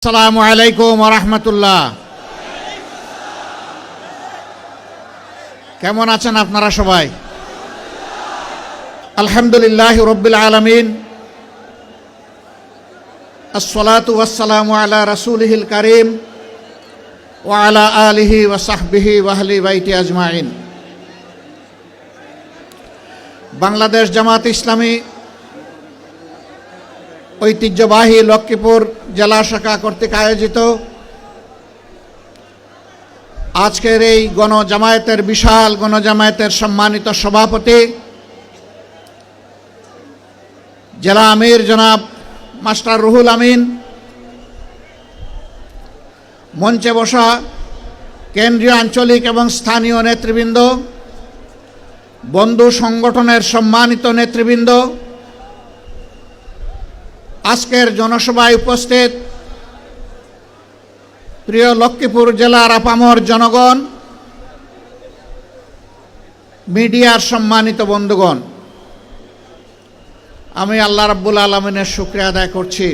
আসসালামু আলাইকুম ওয়া রাহমাতুল্লাহ। কেমন আছেন আপনারা সবাই? আলহামদুলিল্লাহি রাব্বিল আলামিন, আসসালাতু ওয়াসসালামু আলা রাসূলিহিল কারীম ওয়া আলা আলিহি ওয়া সাহবিহি ওয়া আহলি বাইতি আজমাইন। বাংলাদেশ জামাত ইসলামী ঐতিহ্যবাহী লক্ষ্মীপুর জেলা শাখা কর্তৃক আয়োজিত আজকের এই গণজামায়াতের বিশাল গণজামায়াতের সম্মানিত সভাপতি জেলা আমির জনাব মাস্টার রুহুল আমিন, মঞ্চে বসা কেন্দ্রীয় আঞ্চলিক এবং স্থানীয় নেতৃবৃন্দ, বন্ধু সংগঠনের সম্মানিত নেতৃবৃন্দ, আজকের জনসভায় উপস্থিত প্রিয় লক্ষ্মীপুর জেলার আপামর জনগণ, মিডিয়ার সম্মানিত বন্ধুগণ, আমি আল্লাহ রাব্বুল আলামিনের শুকরিয়া আদায় করছি।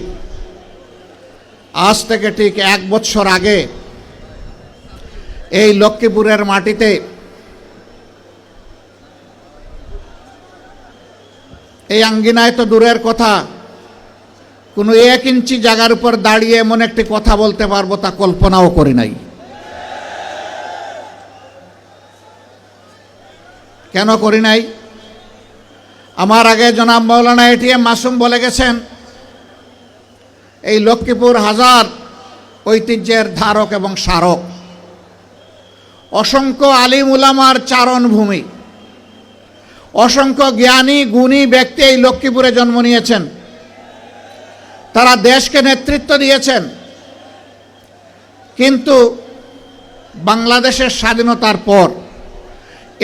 আজ থেকে ঠিক 1 বছর আগে এই লক্ষ্মীপুরের মাটিতে এই আঙ্গিনায় তো দূরের কথা, কোনো 1 ইঞ্চি জায়গার উপর দাঁড়িয়ে এমন একটি কথা বলতে পারবো তা কল্পনাও করি নাই। কেন করি নাই? আমার আগে জনাব মাওলানা এটিএম মাসুম বলে গেছেন, এই লক্ষ্মীপুর হাজার ঐতিহ্যের ধারক এবং স্মারক, অসংখ্য আলিম উলামার চারণভূমি, অসংখ্য জ্ঞানী গুণী ব্যক্তি এই লক্ষ্মীপুরে জন্ম নিয়েছেন। তারা দেশকে নেতৃত্ব দিয়েছেন, কিন্তু বাংলাদেশের স্বাধীনতার পর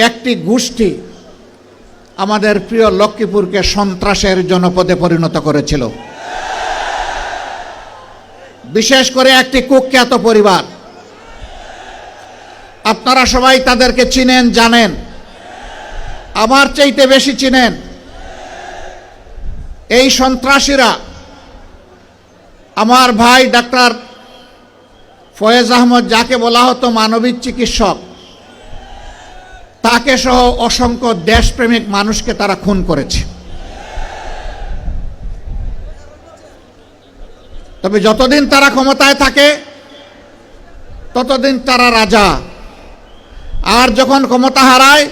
একটি গোষ্ঠী আমাদের প্রিয় লক্ষ্মীপুরকে সন্ত্রাসের জনপদে পরিণত করেছিল। বিশেষ করে একটি কুখ্যাত পরিবার, আপনারা সবাই তাদেরকে চিনেন, জানেন, আমার চাইতে বেশি চিনেন। এই সন্ত্রাসীরা আমার ভাই ডাক্তার ফয়েজ আহমদ, যাকে বলা হতো মানবিক চিকিৎসক, তাকে সহ অসংখ্য দেশপ্রেমিক মানুষকে তারা খুন করেছে। তবে যতদিন তারা ক্ষমতায় থাকে ততদিন তারা রাজা, আর যখন ক্ষমতা হারায়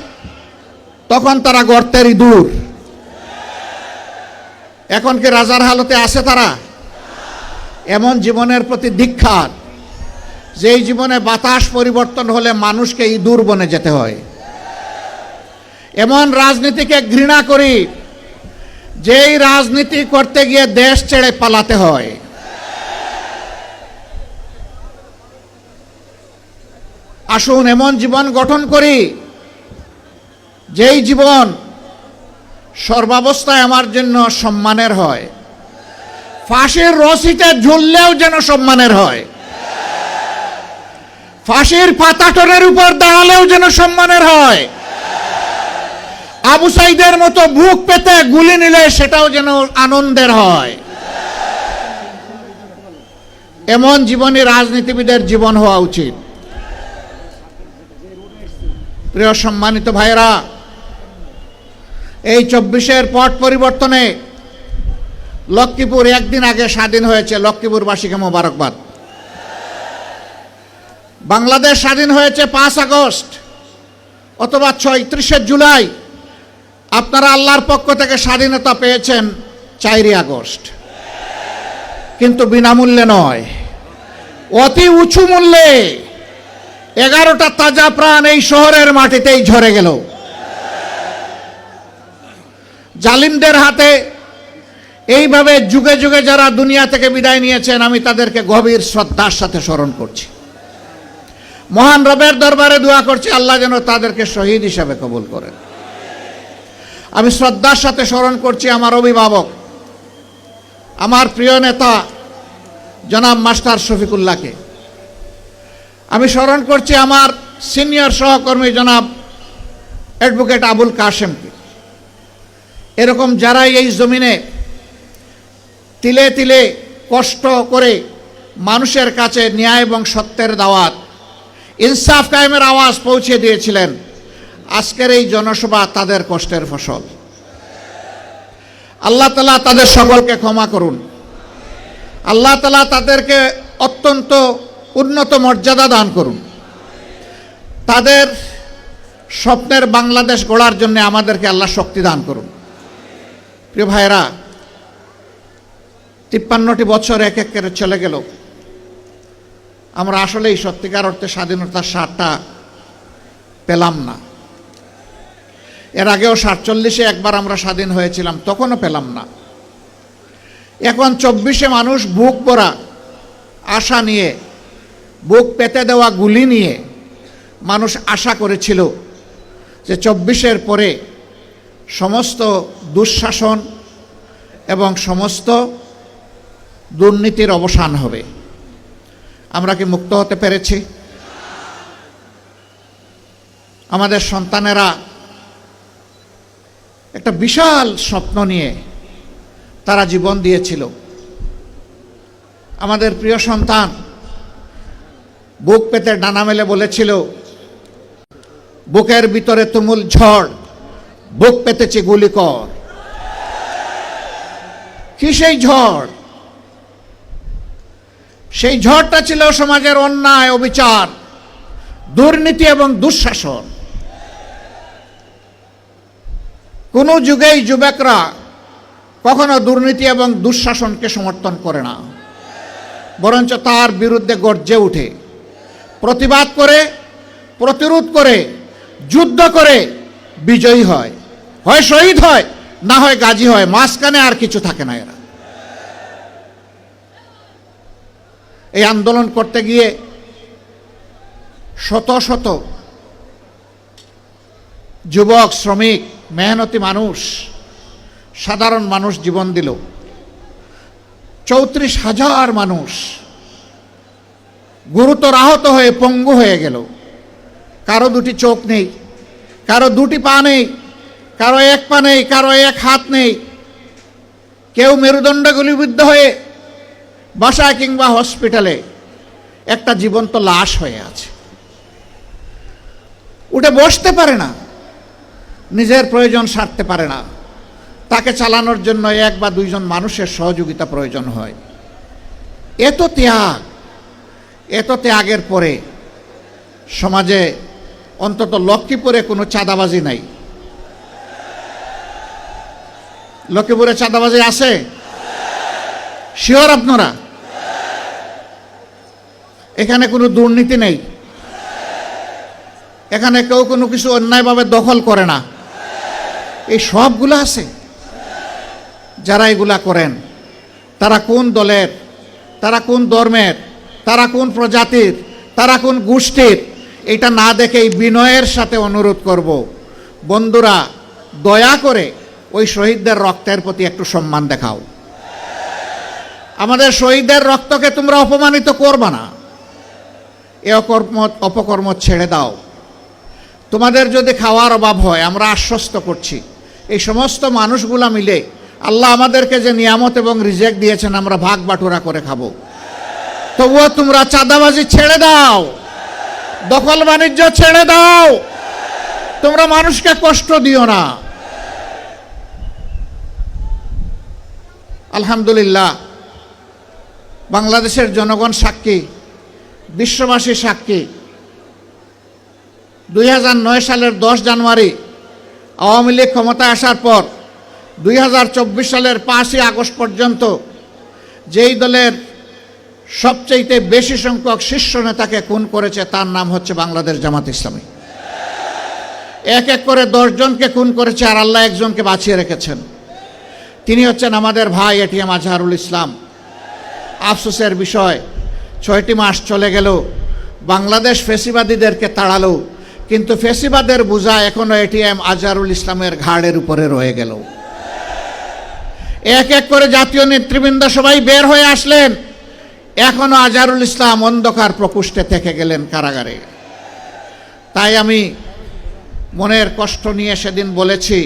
তখন তারা গর্তের ইঁদুর। এখন কি রাজার হালতে আছে তারা? এমন জীবনের প্রতি দীক্ষার, যেই জীবনে বাতাস পরিবর্তন হলে মানুষকে ইঁদুর বনে যেতে হয়। এমন রাজনীতিকে ঘৃণা করি, যেই রাজনীতি করতে গিয়ে দেশ ছেড়ে পালাতে হয়। আসুন এমন জীবন গঠন করি, যেই জীবন সর্বাবস্থায় আমার জন্য সম্মানের হয়, ফাঁসির রশিতে ঝুললেও যেন সম্মানের হয়, ফাঁসির পাতাটোরের উপর দাঁড়ালেও যেন সম্মানের হয়, আবু সাইদের মতো বুক পেতে গুলি নিলে সেটাও যেন আনন্দের হয়। এমন জীবনই রাজনীতিবিদের জীবন হওয়া উচিত। প্রিয় সম্মানিত ভাইরা, এই 24-এর পট পরিবর্তনে লক্ষ্মীপুর একদিন আগে স্বাধীন হয়েছে। লক্ষ্মীপুরবাসীকে মোবারকবাদ। বাংলাদেশ স্বাধীন হয়েছে 5 আগস্ট অথবা 31শে জুলাই। আপনারা আল্লাহর পক্ষ থেকে স্বাধীনতা পেয়েছেন 4ই আগস্ট, কিন্তু বিনামূল্যে নয়, অতি উঁচু মূল্যে। 11টা তাজা প্রাণ এই শহরের মাটিতেই ঝরে গেল। জালিমদের হাতে এইভাবে যুগে যুগে যারা দুনিয়া থেকে বিদায় নিয়েছেন, আমি তাদেরকে গভীর শ্রদ্ধার সাথে স্মরণ করছি। মহান রবের দরবারে দোয়া করছি, আল্লাহ যেন তাদেরকে শহীদ হিসাবে কবুল করেন। আমি শ্রদ্ধার সাথে স্মরণ করছি আমার অভিভাবক, আমার প্রিয় নেতা জনাব মাস্টার শফিকুল্লাহকে। আমি স্মরণ করছি আমার সিনিয়র সহকর্মী জনাব অ্যাডভোকেট আবুল কাশেমকে। এরকম যারাই এই জমিনে তিলে তিলে কষ্ট করে মানুষের কাছে ন্যায় এবং সত্যের দাওয়াত, ইনসাফ কায়েমের আওয়াজ পৌঁছে দিয়েছিলেন। আজকের এই জনসভা তাদের কষ্টের ফসল। আল্লাহ তাআলা তাদের সকলকে ক্ষমা করুন। আল্লাহ তাআলা তাদেরকে অত্যন্ত উন্নত মর্যাদা দান করুন। তাদের স্বপ্নের বাংলাদেশ গড়ার জন্য আমাদেরকে আল্লাহ শক্তি দান করুন। প্রিয় ভাইরা, 53টি বছর এক এক করে চলে গেল। আমরা আসলেই সত্যিকার অর্থে স্বাধীনতার স্বাদটা পেলাম না। এর আগেও 47-এ একবার আমরা স্বাধীন হয়েছিলাম, তখনও পেলাম না। এখন 24-এ মানুষ বুক ভরা আশা নিয়ে, বুক পেতে দেওয়া গুলি নিয়ে মানুষ আশা করেছিল যে 24-এর পরে সমস্ত দুঃশাসন এবং সমস্ত দুর্নীতির অবসান হবে। আমরা কি মুক্ত হতে পেরেছি? আমাদের সন্তানেরা একটা বিশাল স্বপ্ন নিয়ে তারা জীবন দিয়েছিল। আমাদের প্রিয় সন্তান বুক পেতে ডানা মেলে বলেছিল, বুকের ভিতরে তুমুল ঝড়, বুক পেতেছে গুলি কর। কি সেই ঝড়? সেই ঝড়টা ছিল সমাজের অন্যায়, অবিচার, দুর্নীতি এবং দুঃশাসন। কোন যুগেই যুবকরা কখনো দুর্নীতি এবং দুঃশাসনকে সমর্থন করে না, বরঞ্চ তার বিরুদ্ধে গর্জে উঠে, প্রতিবাদ করে, প্রতিরোধ করে, যুদ্ধ করে বিজয়ী হয়। হয় শহীদ হয়, না হয় গাজী হয়, মাঝখানে আর কিছু থাকে না। এরা এই আন্দোলন করতে গিয়ে শত শত যুবক, শ্রমিক, মেহনতি মানুষ, সাধারণ মানুষ জীবন দিল। 34,000 মানুষ গুরুতর আহত হয়ে পঙ্গু হয়ে গেল। কারো দুটি চোখ নেই, কারো দুটি পা নেই, কারো এক পা নেই, কারো এক হাত নেই। কেউ মেরুদণ্ড গুলিবিদ্ধ হয়ে বাসায় কিংবা হসপিটালে একটা জীবন্ত লাশ হয়ে আছে। উঠে বসতে পারে না, নিজের প্রয়োজন সারতে পারে না। তাকে চালানোর জন্য 1 বা 2 জন মানুষের সহযোগিতা প্রয়োজন হয়। এত ত্যাগের পরে সমাজে অন্তত লক্ষ্মীপুরে কোনো চাঁদাবাজি নাই। লক্ষ্মীপুরে চাঁদাবাজি আছে? শিওর আপনারা? এখানে কোনো দুর্নীতি নেই? এখানে কেউ কোনো কিছু অন্যায়ভাবে দখল করে না? এই সবগুলো আছে। যারা এগুলা করেন তারা কোন দলের, তারা কোন ধর্মের, তারা কোন প্রজাতির, তারা কোন গোষ্ঠীর, এটা না দেখেই বিনয়ের সাথে অনুরোধ করব, বন্ধুরা দয়া করে ওই শহীদদের রক্তের প্রতি একটু সম্মান দেখাও। আমাদের শহীদদের রক্তকে তোমরা অপমানিত করবা না। এ অপকর্ম ছেড়ে দাও। তোমাদের যদি খাওয়ার অভাব হয়, আমরা আশ্বস্ত করছি এই সমস্ত মানুষগুলা মিলে আল্লাহ আমাদেরকে যে নিয়ামত এবং রিজেক দিয়েছেন আমরা ভাগ বাটোয়ারা করে খাবো। তবুও তোমরা চাঁদাবাজি ছেড়ে দাও, দখল বাণিজ্য ছেড়ে দাও, তোমরা মানুষকে কষ্ট দিও না। আলহামদুলিল্লাহ, বাংলাদেশের জনগণ সাক্ষী, বিশ্ববাসী সাক্ষী। 2009 সালের 10 জানুয়ারি আওয়ামী লীগ ক্ষমতায় আসার পর 2024 সালের 5ই আগস্ট পর্যন্ত যেই দলের সবচেয়ে বেশি সংখ্যক শীর্ষ নেতাকে খুন করেছে তার নাম হচ্ছে বাংলাদেশ জামাত ইসলামী। এক এক করে 10 জনকে খুন করেছে, আর আল্লাহ একজনকে বাঁচিয়ে রেখেছেন। তিনি হচ্ছেন আমাদের ভাই এটিএম আজহারুল ইসলাম। আফসোসের বিষয়, 6টি মাস চলে গেল, বাংলাদেশ ফ্যাসিবাদীদেরকে তাড়ালো, কিন্তু ফ্যাসিবাদের বোঝা এখনো এটিএম আজহারুল ইসলামের ঘাড়ের উপরে রয়ে গেল। এক এক করে জাতীয় নেতৃবৃন্দ সবাই বের হয়ে আসলেন, এখনো আজহারুল ইসলাম অন্ধকার প্রকোষ্ঠে থেকে গেলেন কারাগারে। তাই আমি মনের কষ্ট নিয়ে সেদিন বলেছি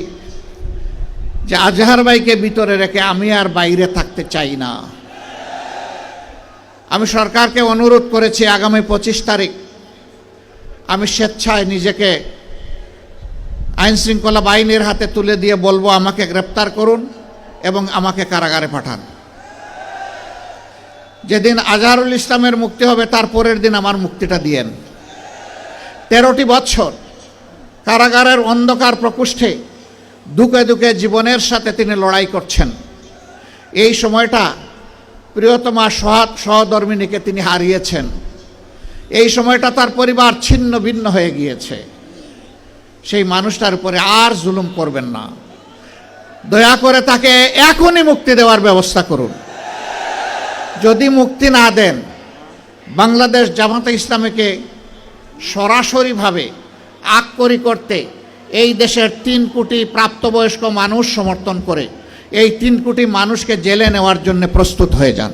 যে আজহার ভাইকে ভিতরে রেখে আমি আর বাইরে থাকতে চাই না। 2009 সালের 10 জানুয়ারি আওয়ামী লীগ ক্ষমতায় আসার পর 2024 সালের 5ই আগস্ট পর্যন্ত যেই দলের সবচেয়ে বেশি সংখ্যক শীর্ষ নেতাকে খুন করেছে তার নাম হচ্ছে বাংলাদেশ জামাত ইসলামী। এক এক করে 10 জনকে খুন করেছে, আর আল্লাহ একজনকে বাঁচিয়ে রেখেছেন। তিনি হচ্ছেন আমাদের ভাই এটিএম আজহারুল ইসলাম। আফসোসের বিষয়, 6টি মাস চলে গেল, বাংলাদেশ ফ্যাসিবাদীদেরকে তাড়ালো, কিন্তু ফ্যাসিবাদের বোঝা এখনো এটিএম আজহারুল ইসলামের ঘাড়ের উপরে রয়ে গেল। এক এক করে জাতীয় নেতৃবৃন্দ সবাই বের হয়ে আসলেন, আমি সরকারকে অনুরোধ করেছি আগামী 25 তারিখ আমি স্বেচ্ছায় নিজেকে আইনশৃঙ্খলা বাহিনীর হাতে তুলে দিয়ে বলবো আমাকে গ্রেপ্তার করুন এবং আমাকে কারাগারে পাঠান। যেদিন আজহারুল ইসলামের মুক্তি হবে তার পরের দিন আমার মুক্তিটা দিয়েন। 13টি বছর কারাগারের অন্ধকার প্রকোষ্ঠে দুকে দুকে জীবনের সাথে তিনি লড়াই করছেন। এই সময়টা প্রিয়তমা সহধর্মিণীকে তিনি হারিয়েছেন। এই সময়টা তার পরিবার ছিন্ন ভিন্ন হয়ে গিয়েছে। সেই মানুষটার উপরে আর জুলুম করবেন না, দয়া করে তাকে এখনই মুক্তি দেওয়ার ব্যবস্থা করুন। যদি মুক্তি না দেন, বাংলাদেশ জামাতে ইসলামীকে সরাসরিভাবে আককরি করতে এই দেশের 3 কোটি প্রাপ্তবয়স্ক মানুষ সমর্থন করে এই 3 কোটি মানুষকে জেলে নেওয়ার জন্য প্রস্তুত হয়ে যান।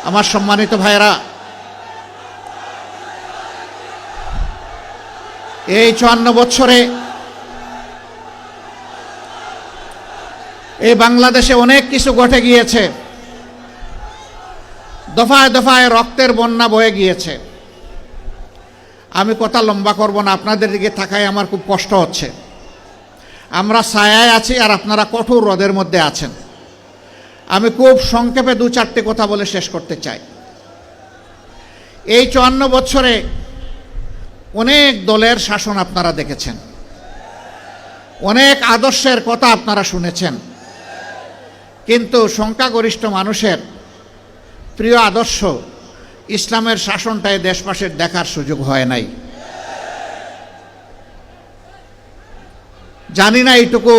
আমার সম্মানিত ভাইরা, এই 54 বছরে এই বাংলাদেশে অনেক কিছু ঘটে গিয়েছে। দফায় দফায় রক্তের বন্যা বয়ে গিয়েছে। আমি কথা লম্বা করব না, আপনাদের দিকে তাকায় আমার খুব কষ্ট হচ্ছে। আমরা ছায়ায় আছি আর আপনারা কঠোর রোদের মধ্যে আছেন। আমি খুব সংক্ষেপে 2-4টি কথা বলে শেষ করতে চাই। এই 54 বছরে অনেক দলের শাসন আপনারা দেখেছেন, অনেক আদর্শের কথা আপনারা শুনেছেন, কিন্তু সংখ্যাগরিষ্ঠ মানুষের প্রিয় আদর্শ ইসলামের শাসনটাই দেশবাসীর দেখার সুযোগ হয় নাই। জানি না এইটুকু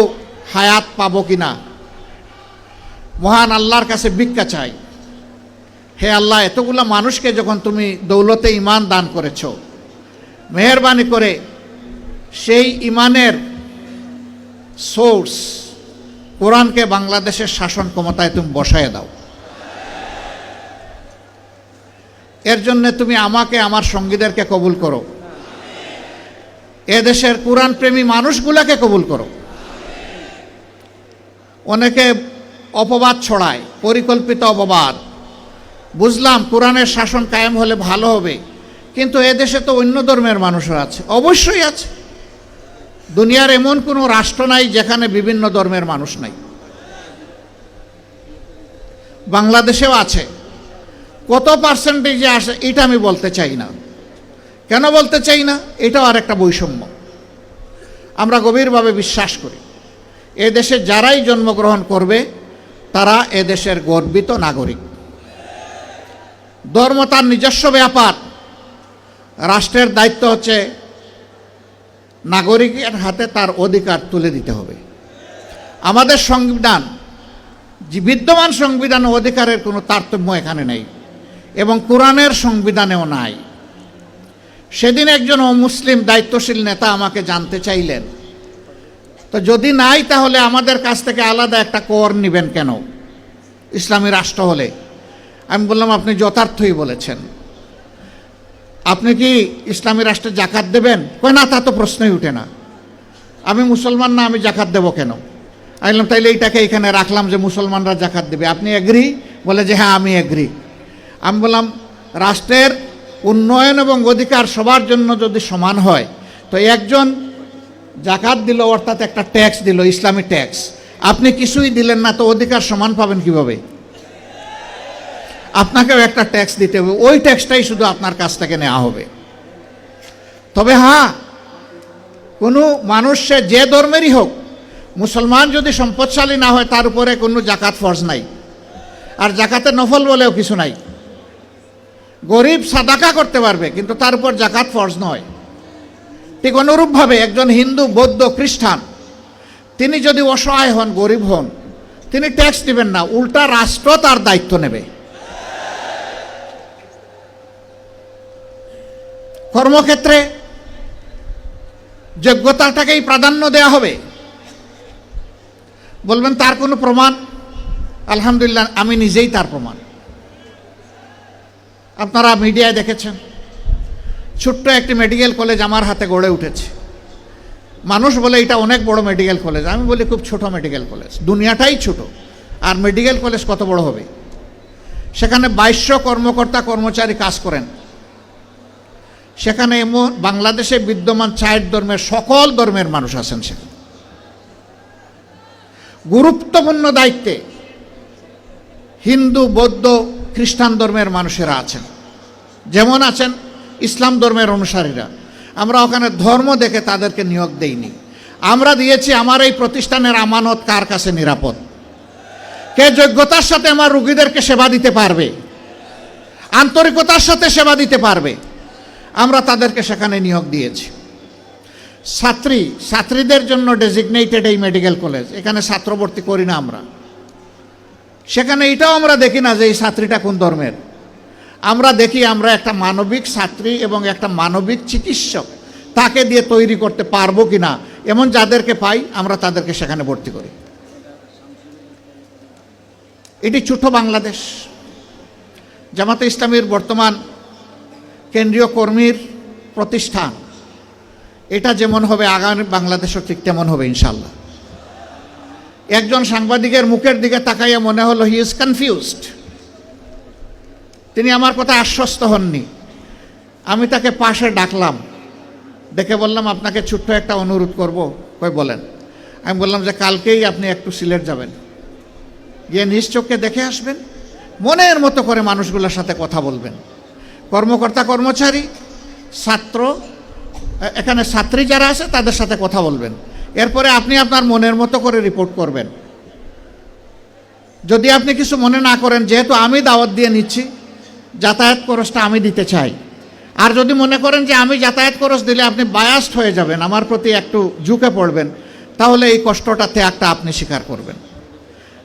হায়াত পাবো কিনা। মহান আল্লাহর কাছে ভিক্ষা চাই, হে আল্লাহ, এতগুলো মানুষকে যখন তুমি দৌলতে ঈমান দান করেছ, মেহেরবানি করে সেই ঈমানের সোর্স কোরআনকে বাংলাদেশের শাসন ক্ষমতায় তুমি বসায় দাও। এর জন্য তুমি আমাকে, আমার সঙ্গীদেরকে কবুল করো। এদেশের কোরআন প্রেমী মানুষগুলোকে কবুল করো। অনেকে অপবাদ ছড়ায়, পরিকল্পিত অপবাদ। বুঝলাম কোরআনের শাসন কায়েম হলে ভালো হবে, কিন্তু এদেশে তো অন্য ধর্মের মানুষরা আছে। অবশ্যই আছে। দুনিয়ার এমন কোনো রাষ্ট্র নাই যেখানে বিভিন্ন ধর্মের মানুষ নাই। বাংলাদেশেও আছে। কত পার্সেন্টেজে আসে এটা আমি বলতে চাই না। কেন বলতে চাই না? এটাও আর একটা বৈষম্য। আমরা গভীরভাবে বিশ্বাস করি এদেশে যারাই জন্মগ্রহণ করবে তারা এদেশের গর্বিত নাগরিক। ধর্ম তার নিজস্ব ব্যাপার। রাষ্ট্রের দায়িত্ব হচ্ছে নাগরিকের হাতে তার অধিকার তুলে দিতে হবে। আমাদের সংবিধান, বিদ্যমান সংবিধান ও অধিকারের কোনো তারতম্য এখানে নেই এবং কোরআনের সংবিধানেও নাই। সেদিন একজন অমুসলিম দায়িত্বশীল নেতা আমাকে জানতে চাইলেন, তো যদি নাই তাহলে আমাদের কাছ থেকে আলাদা একটা কর নেবেন কেন ইসলামী রাষ্ট্র হলে? আমি বললাম, আপনি যথার্থই বলেছেন। আপনি কি ইসলামী রাষ্ট্রে জাকাত দেবেন? কই না, তা তো প্রশ্নই উঠে না। আমি মুসলমান না, আমি জাকাত দেব কেন? আমি বললাম, তাইলে এইটাকে এখানে রাখলাম যে মুসলমানরা জাকাত দেবে। আপনি এগ্রি? বলে যে হ্যাঁ, আমি এগ্রি। আমি বললাম, রাষ্ট্রের উন্নয়ন এবং অধিকার সবার জন্য যদি সমান হয়, তো একজন জাকাত দিল, অর্থাৎ একটা ট্যাক্স দিল, ইসলামী ট্যাক্স, আপনি কিছুই দিলেন না, তো অধিকার সমান পাবেন কিভাবে? আপনাকেও একটা ট্যাক্স দিতে হবে। ওই ট্যাক্সটাই শুধু আপনার কাছ থেকে নেওয়া হবে। তবে হ্যাঁ, কোনো মানুষ সে যে ধর্মেরই হোক, মুসলমান যদি সম্পদশালী না হয় তার উপরে কোনো জাকাত ফরজ নাই, আর জাকাতের নফল বলেও কিছু নাই। গরিব সাদাকা করতে পারবে, কিন্তু তার উপর জাকাত ফরজ নয়। ঠিক অনুরূপভাবে একজন হিন্দু, বৌদ্ধ, খ্রিস্টান, তিনি যদি অসহায় হন, গরিব হন, তিনি ট্যাক্স দিবেন না, উল্টা রাষ্ট্র তার দায়িত্ব নেবে। কর্মক্ষেত্রে যোগ্যতাটাকেই প্রাধান্য দেওয়া হবে। বলবেন তার কোনো প্রমাণ? আলহামদুলিল্লাহ, আমি নিজেই তার প্রমাণ। আপনারা মিডিয়ায় দেখেছেন, ছোট্ট একটি মেডিকেল কলেজ আমার হাতে গড়ে উঠেছে। মানুষ বলে এটা অনেক বড় মেডিকেল কলেজ, আমি বলি খুব ছোট মেডিকেল কলেজ। দুনিয়াটাই ছোট, আর মেডিকেল কলেজ কত বড় হবে? সেখানে 2200 কর্মকর্তা কর্মচারী কাজ করেন। সেখানে বাংলাদেশে বিদ্যমান 4 ধর্মের সকল ধর্মের মানুষ আছেন। সেখানে গুরুত্বপূর্ণ দায়িত্বে হিন্দু, বৌদ্ধ, খ্রিস্টান ধর্মের মানুষেরা আছেন, যেমন আছেন ইসলাম ধর্মের অনুসারীরা। আমরা ওখানে ধর্ম দেখে তাদেরকে নিয়োগ দেইনি, আমরা দিয়েছি আমার এই প্রতিষ্ঠানের আমানত কার কাছে নিরাপদ, কে যোগ্যতার সাথে আমার রোগীদেরকে সেবা দিতে পারবে, আন্তরিকতার সাথে সেবা দিতে পারবে, আমরা তাদেরকে সেখানে নিয়োগ দিয়েছি। ছাত্রীদের জন্য ডেজিগনেটেড এই মেডিকেল কলেজ, এখানে ছাত্র ভর্তি করি না আমরা। সেখানে এটাও আমরা দেখি না যে এই ছাত্রীটা কোন ধর্মের, আমরা দেখি আমরা একটা মানবিক ছাত্রী এবং একটা মানবিক চিকিৎসক তাকে দিয়ে তৈরি করতে পারবো কিনা, এমন যাদেরকে পাই আমরা তাদেরকে সেখানে ভর্তি করি। এটি ছোট বাংলাদেশ। জামাতে ইসলামীর বর্তমান কেন্দ্রীয় কর্মীর প্রতিষ্ঠান, এটা যেমন হবে আগামী বাংলাদেশও ঠিক তেমন হবে ইনশাল্লাহ। একজন সাংবাদিকের মুখের দিকে তাকাইয়া মনে হলো হি ইজ কনফিউজড, তিনি আমার কথা আশ্বস্ত হননি। আমি তাকে পাশে ডাকলাম, ডেকে বললাম আপনাকে ছোট্ট একটা অনুরোধ করব। কই বলেন? আমি বললাম যে কালকেই আপনি একটু সিলেট যাবেন, গিয়ে নিজ চোখে দেখে আসবেন, মনের মতো করে মানুষগুলোর সাথে কথা বলবেন, কর্মকর্তা কর্মচারী, ছাত্র, এখানে ছাত্রী যারা আছে তাদের সাথে কথা বলবেন। এরপরে আপনি আপনার মনের মতো করে রিপোর্ট করবেন। যদি আপনি কিছু মনে না করেন, যেহেতু আমি দাওয়াত দিয়ে নিচ্ছি, যাতায়াত খরচটা আমি দিতে চাই। আর যদি মনে করেন যে আমি যাতায়াত খরচ দিলে আপনি বায়াসড হয়ে যাবেন, আমার প্রতি একটু ঝুঁকে পড়বেন, তাহলে এই কষ্টটা ত্যাগটা আপনি স্বীকার করবেন।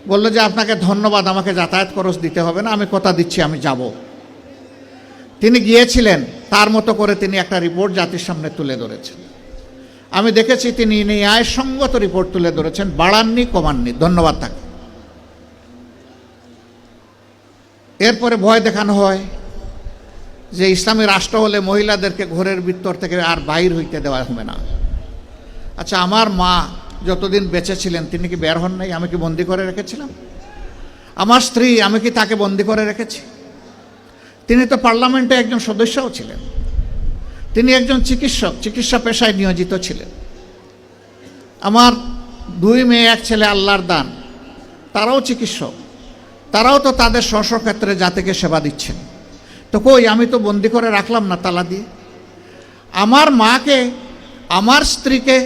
বললো যে আপনাকে ধন্যবাদ, আমাকে যাতায়াত খরচ দিতে হবে না, আমি কথা দিচ্ছি আমি যাব। তিনি গিয়েছিলেন, তার মতো করে তিনি একটা রিপোর্ট জাতির সামনে তুলে ধরেছেন। আমি দেখেছি তিনি ন্যায়সঙ্গত রিপোর্ট তুলে ধরেছেন, বাড়াননি কমাননি, ধন্যবাদ তাকে। এরপরে ভয় দেখানো হয় যে ইসলামী রাষ্ট্র হলে মহিলাদেরকে ঘরের ভিতর থেকে আর বাইর হইতে দেওয়া হবে না। আচ্ছা, আমার মা যতদিন বেঁচে ছিলেন তিনি কি বের হন নাই? আমি কি বন্দি করে রেখেছিলাম? আমার স্ত্রী, আমি কি তাকে বন্দি করে রেখেছি? তিনি তো পার্লামেন্টে একজন সদস্যও ছিলেন, তিনি একজন চিকিৎসক, চিকিৎসা পেশায় নিয়োজিত ছিলেন। আমার 2 মেয়ে 1 ছেলে আল্লাহর দান, তারাও চিকিৎসক, তারাও তো তাদের স্বস্বক্ষেত্রে জাতিকে সেবা দিচ্ছেন। তো কই, আমি তো বন্দি করে রাখলাম না তালা দিয়ে। আমার মাকে, আমার স্ত্রীকে,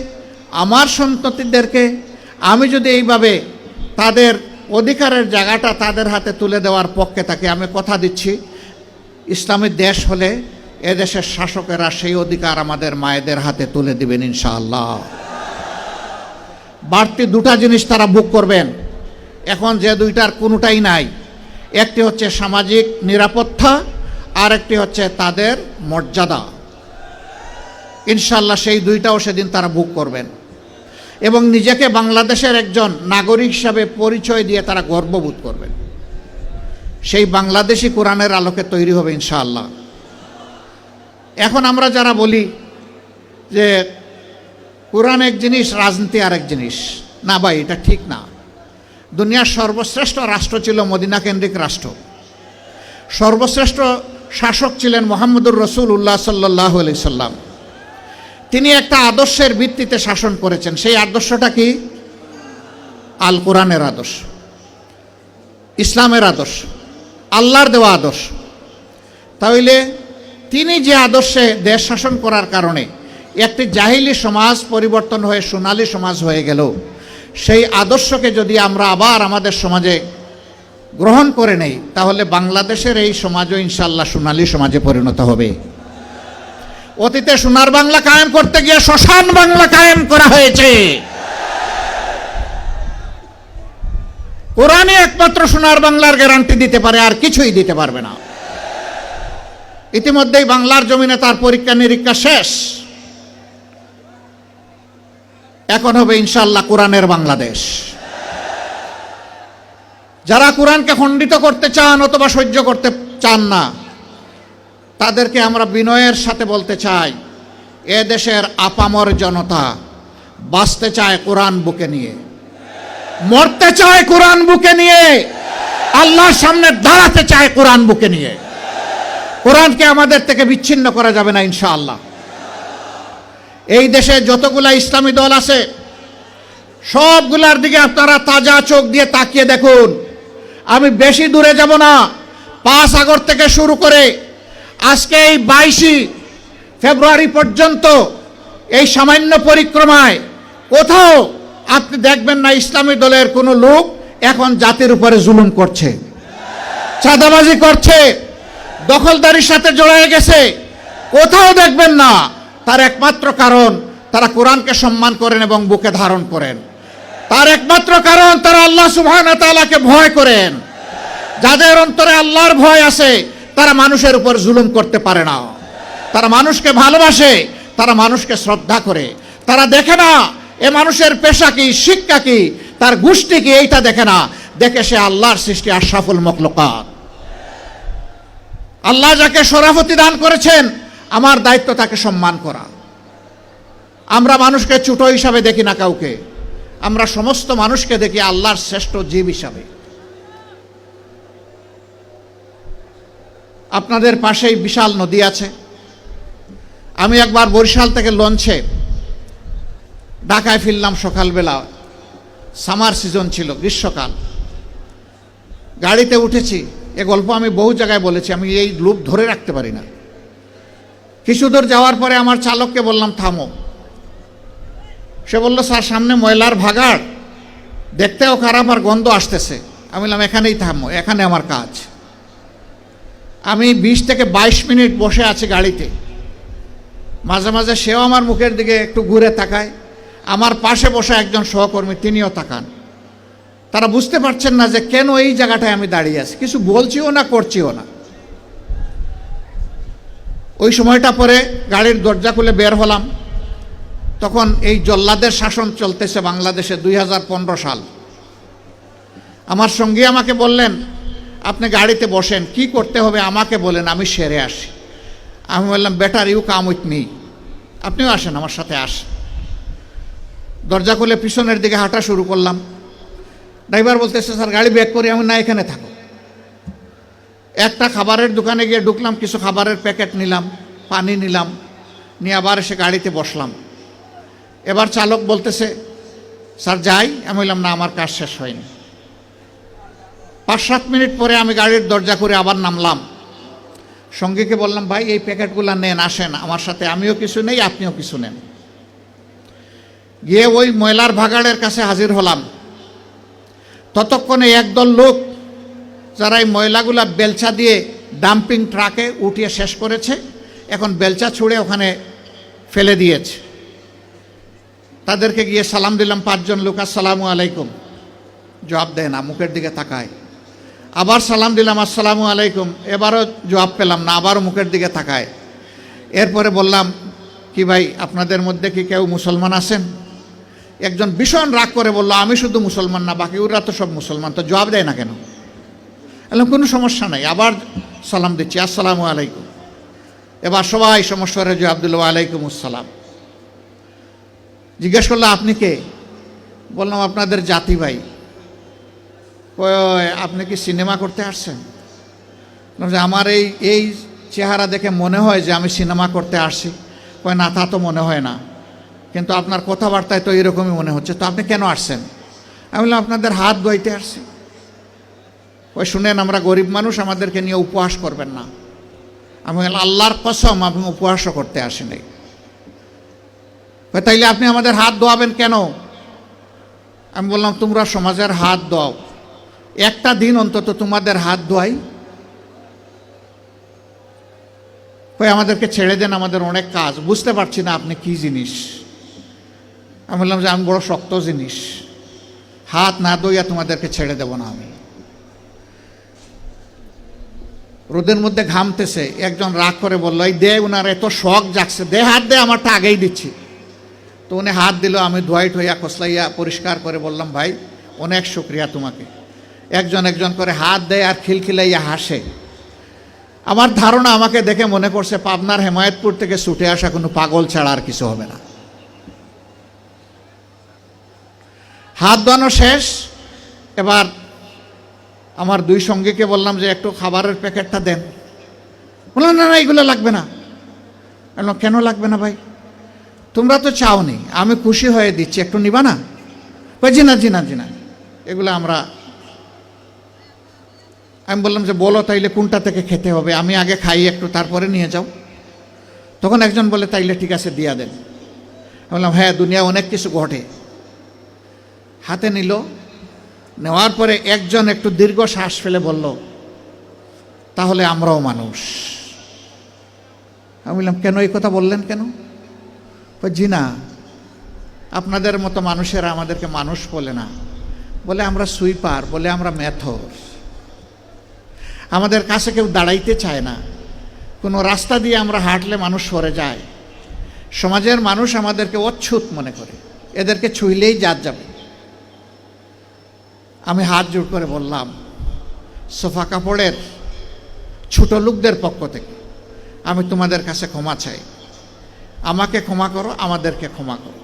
আমার সন্ততিদেরকে আমি যদি এইভাবে তাদের অধিকারের জায়গাটা তাদের হাতে তুলে দেওয়ার পক্ষে থাকি, আমি কথা দিচ্ছি ইসলামী দেশ হলে এদেশের শাসকেরা সেই অধিকার আমাদের মায়েদের হাতে তুলে দিবেন ইনশাআল্লাহ। বাড়তি 2টা জিনিস তারা ভোগ করবেন, এখন যে 2টার কোনোটাই নাই। একটি হচ্ছে সামাজিক নিরাপত্তা, আর একটি হচ্ছে তাদের মর্যাদা। ইনশাআল্লাহ সেই 2টাও সেদিন তারা ভোগ করবেন এবং নিজেকে বাংলাদেশের একজন নাগরিক হিসাবে পরিচয় দিয়ে তারা গর্ববোধ করবেন। সেই বাংলাদেশি কোরআনের আলোকে তৈরি হবে ইনশাআল্লাহ। এখন আমরা যারা বলি যে কোরআন এক জিনিস, রাজনীতি আরেক জিনিস, না ভাই, এটা ঠিক না। দুনিয়ার সর্বশ্রেষ্ঠ রাষ্ট্র ছিল মদিনা কেন্দ্রিক রাষ্ট্র। সর্বশ্রেষ্ঠ শাসক ছিলেন মুহাম্মদুর রাসূলুল্লাহ সাল্লাল্লাহু আলাইহি সাল্লাম। তিনি একটা আদর্শের ভিত্তিতে শাসন করেছেন। সেই আদর্শটা কি? আল কোরআনের আদর্শ, ইসলামের আদর্শ, আল্লাহর দেওয়া আদর্শ। তাহলে তিনি যে আদর্শে দেশ শাসন করার কারণে একটি জাহিলি সমাজ পরিবর্তন হয়ে সোনালী সমাজ হয়ে গেল, সেই আদর্শকে যদি আমরা আবার আমাদের সমাজে গ্রহণ করে নেই, তাহলে বাংলাদেশের এই সমাজও ইনশাআল্লাহ সোনালী সমাজে পরিণত হবে। অতীতে সোনার বাংলা কায়েম করতে গিয়ে শ্মশান বাংলা কায়েম করা হয়েছে। কোরআনই একমাত্র সোনার বাংলার গ্যারান্টি দিতে পারে, আর কিছুই দিতে পারবে না। ইতিমধ্যেই বাংলার জমিনে তার পরীক্ষা নিরীক্ষা শেষ। এখন হবে ইনশাআল্লাহ কোরআনের বাংলাদেশ। যারা কোরআনকে খণ্ডিত করতে চান অথবা সহ্য করতে চান না, তাদেরকে আমরা বিনয়ের সাথে বলতে চাই, এ দেশের আপামর জনতা বাঁচতে চায় কোরআন বুকে নিয়ে। মরতে চায় কোরআন বুকে নিয়ে, আল্লাহর সামনে দাঁড়াতে চায় কোরআন বুকে নিয়ে। কোরআনকে আমাদের থেকে বিচ্ছিন্ন করা যাবে না ইনশাআল্লাহ। এই দেশে যতগুলা ইসলামী দল আছে সবগুলার দিকে আপনারা তাজা চোখ দিয়ে তাকিয়ে দেখুন। আমি বেশি দূরে যাব না, 5 আগস্ট থেকে শুরু করে আজকে এই 22 ফেব্রুয়ারি পর্যন্ত এই সামান্য পরিক্রমায় কোথাও আপনি দেখবেন না ইসলামী দলের কোনো লোক এখন জাতির উপরে জুলুম করছে, চাঁদাবাজি করছে, দখলদারির সাথে জড়িয়ে গেছে। কোথাও দেখবেন না। তার একমাত্র কারণ তারা কোরআনকে সম্মান করেন এবং বুকে ধারণ করেন। তার একমাত্র কারণ তারা আল্লাহ সুবহানাহু ওয়া তাআলাকে ভয় করেন। যাদের অন্তরে আল্লাহর ভয় আছে তারা মানুষের উপর জুলুম করতে পারে না। তারা মানুষকে ভালোবাসে, তারা মানুষকে শ্রদ্ধা করে। তারা দেখে না এ মানুষের পেশা কি, শিক্ষা কি, তার গোষ্ঠী কি, এইটা দেখে না। দেখে সে আল্লাহর সৃষ্টি আশরাফুল মাখলুকাত। আল্লাহ যাকে শরাফতি দান করেছেন আমার দায়িত্ব তাকে সম্মান করা। আমরা মানুষকে ছোট হিসাবে দেখি না কাউকে, আমরা সমস্ত মানুষকে দেখি আল্লাহর শ্রেষ্ঠ জীব হিসাবে। আপনাদের পাশেই বিশাল নদী আছে। আমি একবার বরিশাল থেকে লঞ্চে ঢাকায় ফিরলাম সকালবেলা, সামার সিজন ছিল, গ্রীষ্মকাল। গাড়িতে উঠেছি, এ গল্প আমি বহু জায়গায় বলেছি, আমি এই লুপ ধরে রাখতে পারি না। কিছু দূর যাওয়ার পরে আমার চালককে বললাম থামো। সে বলল স্যার সামনে ময়লার ভাগাড়, দেখতেও খারাপ আর গন্ধ আসতেছে। আমি বললাম এখানেই থামো, এখানে আমার কাজ। আমি 20 থেকে 22 মিনিট বসে আছি গাড়িতে। মাঝে মাঝে সেও আমার মুখের দিকে একটু ঘুরে তাকায়। আমার পাশে বসে একজন সহকর্মী, তিনিও তাকান। তারা বুঝতে পারছেন না যে কেন এই জায়গাটায় আমি দাঁড়িয়ে আছি, কিছু বলছিও না, করছিও না। ওই সময়টা পরে গাড়ির দরজা খুলে বের হলাম। তখন এই জল্লাদের শাসন চলতেছে বাংলাদেশে, 2015 সাল। আমার সঙ্গী আমাকে বললেন আপনি গাড়িতে বসেন, কি করতে হবে আমাকে বলেন, আমি সেরে আসি। আমি বললাম better you come with me, আপনিও আসেন আমার সাথে আসেন। দরজা খুলে পিছনের দিকে হাঁটা শুরু করলাম। ড্রাইভার বলতেছে স্যার গাড়ি ব্রেক করি। আমি না, এখানে থাকো। একটা খাবারের দোকানে গিয়ে ঢুকলাম, কিছু খাবারের প্যাকেট নিলাম, পানি নিলাম, নিয়ে আবার এসে গাড়িতে বসলাম। এবার চালক বলতেছে স্যার যাই। আমি বললাম না, আমার কাজ শেষ হয়নি। 5-7 মিনিট পরে আমি গাড়ির দরজা করে আবার নামলাম। সঙ্গীকে বললাম ভাই এই প্যাকেটগুলো নেন, আসেন আমার সাথে, আমিও কিছু নেই আপনিও কিছু নেন। গিয়ে ওই ময়লার ভাগাড়ের কাছে হাজির হলাম। ততক্ষণে একদল লোক যারা এই ময়লাগুলা বেলচা দিয়ে ডাম্পিং ট্রাকে উঠিয়ে শেষ করেছে, এখন বেলচা ছুঁড়ে ওখানে ফেলে দিয়েছে। তাদেরকে গিয়ে সালাম দিলাম। 5 জন লোক আসসালামু আলাইকুম, জবাব দেয় না, মুখের দিকে তাকায়। আবার সালাম দিলাম আসসালামু আলাইকুম, এবারও জবাব পেলাম না, আবারও মুখের দিকে তাকায়। এরপরে বললাম কি ভাই আপনাদের মধ্যে কি কেউ মুসলমান আছেন? একজন ভীষণ রাগ করে বলল আমি শুধু মুসলমান না, বাকি ওরা তো সব মুসলমান, তো জবাব দেয় না কেন? বললাম কোনো সমস্যা নাই, আবার সালাম দিচ্ছি আসসালামু আলাইকুম। এবার সবাই সমস্যারে জবাব দিল ওয়ালাইকুম আসসালাম। জিজ্ঞেস করলো আপনি কে? বললাম আপনাদের জাতি ভাই। আপনি কি সিনেমা করতে আসছেন? আমার এই চেহারা দেখে মনে হয় যে আমি সিনেমা করতে আসছি। কয় না, তা তো মনে হয় না, কিন্তু আপনার কথাবার্তায় তো এরকমই মনে হচ্ছে। তো আপনি কেন আসছেন? আমি বললাম আপনাদের হাত ধুইতে আসছি। ওই শুনেন আমরা গরিব মানুষ, আমাদেরকে নিয়ে উপহাস করবেন না। আমি বললাম আল্লাহর কসম আমি উপহাসও করতে আসিনি। তাইলে আপনি আমাদের হাত ধোয়াবেন কেন? আমি বললাম তোমরা সমাজের হাত ধোও, একটা দিন অন্তত তোমাদের হাত ধোয়াই। কই আমাদেরকে ছেড়ে দেন, আমাদের অনেক কাজ, বুঝতে পারছি না আপনি কি জিনিস। আমি বললাম যে আমি বড় শক্ত জিনিস, হাত না ধুইয়া তোমাদেরকে ছেড়ে দেব না আমি। রোদের মধ্যে ঘামতেছে, একজন রাগ করে বললো এই দে, উনার এত শখ জাগছে, দে হাত দে, আমারটা আগেই দিচ্ছি। তো উনি হাত দিল, আমি ধোয়াই ঠোয়া খসলাইয়া পরিষ্কার করে বললাম ভাই অনেক শুক্রিয়া তোমাকে। একজন একজন করে হাত দেয় আর খিলখিলাইয়া হাসে। আমার ধারণা আমাকে দেখে মনে করছে পাবনার হেমায়েতপুর থেকে ছুটে আসা কোনো পাগল ছাড়া আর কিছু হবে না। হাত ধোয়ানো শেষ, এবার আমার দুই সঙ্গীকে বললাম যে একটু খাবারের প্যাকেটটা দেন। বললাম না না, এগুলো লাগবে না। বললাম কেন লাগবে না ভাই? তোমরা তো চাওনি, আমি খুশি হয়ে দিচ্ছি, একটু নিবা না? জি না জি না জি না, এগুলো আমি বললাম যে বলো তাইলে কোনটা থেকে খেতে হবে, আমি আগে খাই একটু, তারপরে নিয়ে যাও। তখন একজন বলে তাইলে ঠিক আছে দিয়া দেন। আমি বললাম হ্যাঁ, দুনিয়া অনেক কিছু ঘটে। হাতে নিল, নেওয়ার পরে একজন একটু দীর্ঘ শ্বাস ফেলে বলল, তাহলে আমরাও মানুষ। আমি বললাম কেন এই কথা বললেন কেন? জি না, আপনাদের মতো মানুষেরা আমাদেরকে মানুষ বলে না, বলে আমরা সুইপার, বলে আমরা মেথর। আমাদের কাছে কেউ দাঁড়াইতে চায় না, কোনো রাস্তা দিয়ে আমরা হাঁটলে মানুষ সরে যায়। সমাজের মানুষ আমাদেরকে অচ্ছুত মনে করে, এদেরকে ছুঁইলেই জাত যাবে। আমি হাত জোড় করে বললাম, সোফা কাপড়ের ছোট লোকদের পক্ষ থেকে আমি তোমাদের কাছে ক্ষমা চাই, আমাকে ক্ষমা করো, আমাদেরকে ক্ষমা করো।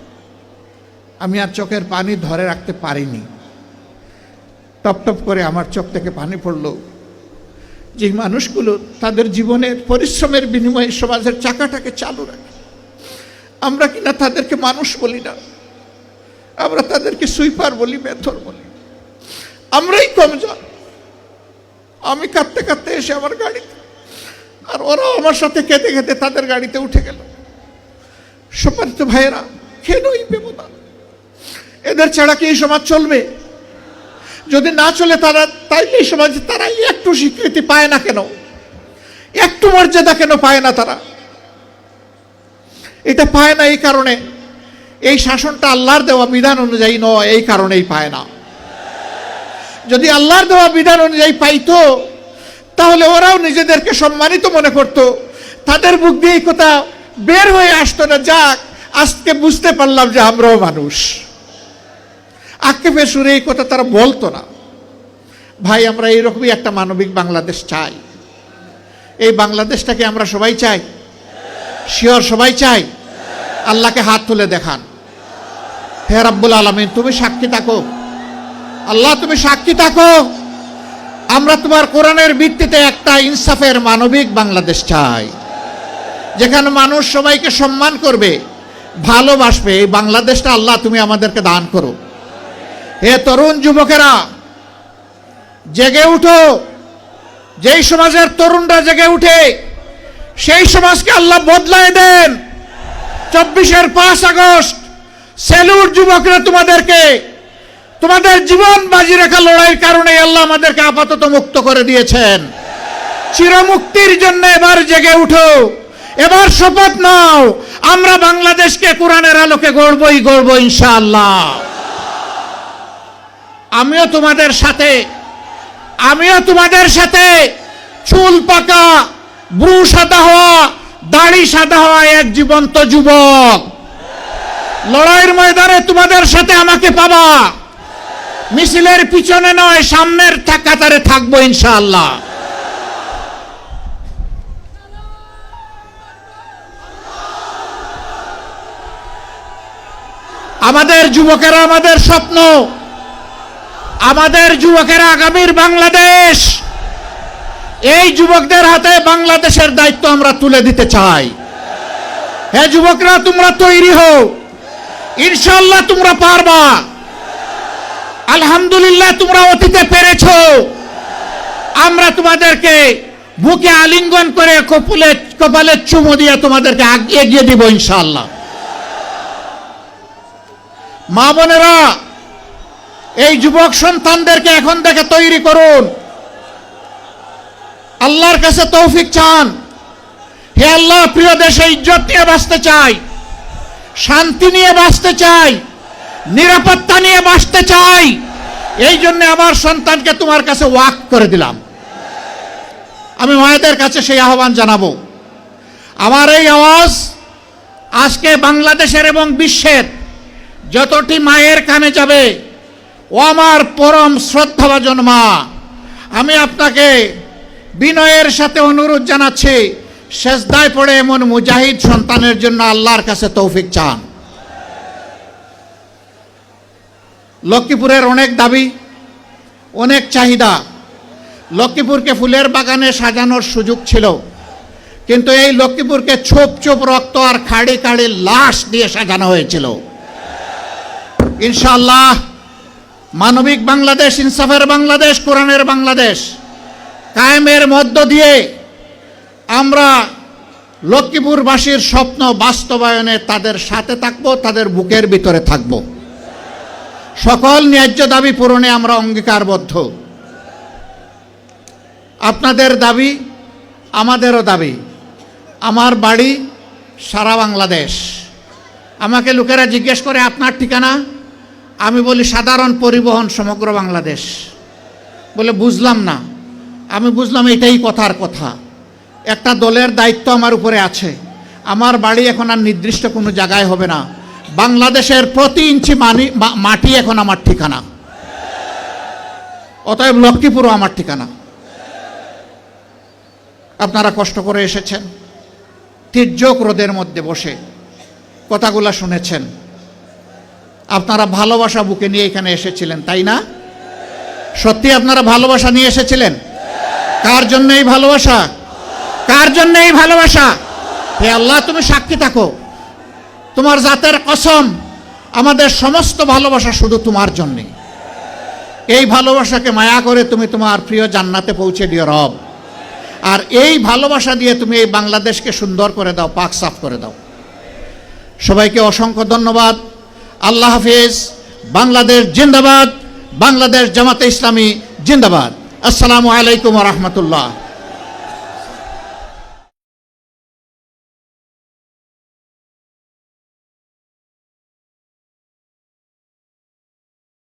আমি আর চোখের পানি ধরে রাখতে পারিনি, টপ টপ করে আমার চোখ থেকে পানি পড়ল। যে মানুষগুলো তাদের জীবনের পরিশ্রমের বিনিময়ে সমাজের চাকাটাকে চালু রাখে, আমরা কিনা তাদেরকে মানুষ বলি না, আমরা তাদেরকে সুইপার বলি, মেথর বলি। আমরাই কমজোর। আমি কাঁদতে কাঁদতে এসে আমার গাড়িতে, আর ওরা আমার সাথে কেঁদে কেঁদে তাদের গাড়িতে উঠে গেল। সম্মানিত ভাইয়েরা, কেন এই ব্যবধান? এদের ছাড়া কি এই সমাজ চলবে? যদি না চলে তারা, তাইলে এই সমাজে তারা একটু স্বীকৃতি পায় না কেন? একটু মর্যাদা কেন পায় না তারা? এটা পায় না এই কারণে, এই শাসনটা আল্লাহর দেওয়া বিধান অনুযায়ী নয়, এই কারণেই পায় না। যদি আল্লাহর দেওয়া বিধান অনুযায়ী পাইতো, তাহলে ওরাও নিজেদেরকে সম্মানিত মনে করত, তাদের মুখ দিয়ে এই কথা বের হয়ে আসতো না, যাক আজকে বুঝতে পারলাম যে আমরাও মানুষ। আক্ষেপে সুরে এই কথা তারা বলতো না। ভাই, আমরা এইরকমই একটা মানবিক বাংলাদেশ চাই। এই বাংলাদেশটাকে আমরা সবাই চাই, শিওর সবাই চাই। আল্লাহকে হাত তুলে দেখান। হে রাব্বুল আলামিন, তুমি সাক্ষী থাকো, আল্লাহ তুমি সাক্ষী থাকো, আমরা তোমার কোরআনের ভিত্তিতে একটা ইনসাফের মানবিক বাংলাদেশ চাই, যেখানে মানুষ সবাইকে সম্মান করবে, ভালোবাসবে। এই বাংলাদেশটা আল্লাহ তুমি আমাদেরকে দান করো। হে তরুণ যুবকেরা, জেগে উঠো। যেই সমাজের তরুণরা জেগে উঠে, সেই সমাজকে আল্লাহ বদলায় দেন। 24-এর 5 আগস্ট সেলুট যুবকরা, তোমাদেরকে তোমাদের জীবন বাজি রাখা লড়াইয়ের কারণে আল্লাহ আমাদেরকে আপাতত মুক্ত করে দিয়েছেন। চিরমুক্তির জন্য এবার জেগে উঠো, এবার শপথ নাও, আমরা বাংলাদেশকে কোরআনের আলোকে গড়বই গড়ব ইনশাআল্লাহ। আমিও তোমাদের সাথে চুল পাকা, ব্রু সাদা হওয়া, দাড়ি সাদা হওয়া এক জীবন্ত যুবক। লড়াইয়ের ময়দানে তোমাদের সাথে আমাকে পাবা, মিছিলের পিছনে নয়, সামনের কাতারে থাকবো ইনশাআল্লাহ। আমাদের যুবকেরা আমাদের স্বপ্ন, আমাদের যুবকেরা আগামীর বাংলাদেশ। এই যুবকদের হাতে বাংলাদেশের দায়িত্ব আমরা তুলে দিতে চাই। হে যুবকরা, তোমরা তৈরি হও, ইনশাআল্লাহ তোমরা পারবা। আলহামদুলিল্লাহ তোমরা অতীতে পেরেছো, আমরা তোমাদেরকে বুকে আলিঙ্গন করে কপালে চুমু দিয়ে তোমাদেরকে এগিয়ে দিব ইনশাআল্লাহ। মা বোনেরা, এই যুবক সন্তানদেরকে এখন থেকে তৈরি করুন, আল্লাহর কাছে তৌফিক চান। হে আল্লাহ, প্রিয় দেশে ইজ্জত নিয়ে বাঁচতে চাই, শান্তি নিয়ে বাঁচতে চাই, নিরাপত্তা নিয়ে বাঁচতে চাই। এই জন্য আমার সন্তানকে তোমার কাছে ওয়াকফ করে দিলাম। আমি মায়েদের কাছে সেই আহ্বান জানাবো। আমার এই আওয়াজ আজকে বাংলাদেশের এবং বিশ্বের যতটি মায়ের কানে যাবে, ও আমার পরম শ্রদ্ধাভাজন মা, আমি আপনাকে বিনয়ের সাথে অনুরোধ জানাচ্ছি, সেজদায় পড়ে এমন মুজাহিদ সন্তানের জন্য আল্লাহর কাছে তৌফিক চান। লক্ষ্মীপুরের অনেক দাবি, অনেক চাহিদা। লক্ষ্মীপুরকে ফুলের বাগানে সাজানোর সুযোগ ছিল, কিন্তু এই লক্ষ্মীপুরকে ছোপ ছোপ রক্ত আর খাড়ি খাড়ি লাশ দিয়ে সাজানো হয়েছিল। ইনশাআল্লাহ মানবিক বাংলাদেশ, ইনসাফের বাংলাদেশ, কোরআনের বাংলাদেশ কায়েমের মধ্য দিয়ে আমরা লক্ষ্মীপুরবাসীর স্বপ্ন বাস্তবায়নে তাদের সাথে থাকব, তাদের বুকের ভিতরে থাকব। সকল ন্যায্য দাবি পূরণে আমরা অঙ্গীকারবদ্ধ। আপনাদের দাবি আমাদেরও দাবি। আমার বাড়ি সারা বাংলাদেশ। আমাকে লোকেরা জিজ্ঞেস করে আপনার ঠিকানা, আমি বলি সাধারণ পরিবহন সমগ্র বাংলাদেশ। বলে বুঝলাম না। আমি বুঝলাম এটাই কথার কথা। একটা দলের দায়িত্ব আমার উপরে আছে। আমার বাড়ি এখন আর নির্দিষ্ট কোনো জায়গায় হবে না, বাংলাদেশের প্রতি ইঞ্চি মাটি এখন আমার ঠিকানা। অতএব লক্ষ্মীপুরও আমার ঠিকানা। আপনারা কষ্ট করে এসেছেন, তির্যক রোদের মধ্যে বসে কথাগুলো শুনেছেন। আপনারা ভালোবাসা বুকে নিয়ে এখানে এসেছিলেন, তাই না? সত্যি আপনারা ভালোবাসা নিয়ে এসেছিলেন? কার জন্য এই ভালোবাসা? কার জন্য এই ভালোবাসা? হে আল্লাহ, তুমি সাক্ষী থাকো, তোমার জাতের কসম, আমাদের সমস্ত ভালোবাসা শুধু তোমার জন্যে। এই ভালোবাসাকে মায়া করে তুমি তোমার প্রিয় জান্নাতে পৌঁছে দিও রব। আর এই ভালোবাসা দিয়ে তুমি এই বাংলাদেশকে সুন্দর করে দাও, পাক সাফ করে দাও। সবাইকে অসংখ্য ধন্যবাদ। আল্লাহ হাফিজ। বাংলাদেশ জিন্দাবাদ। বাংলাদেশ জামাতে ইসলামী জিন্দাবাদ। আসসালামু আলাইকুম ওয়া রাহমাতুল্লাহ।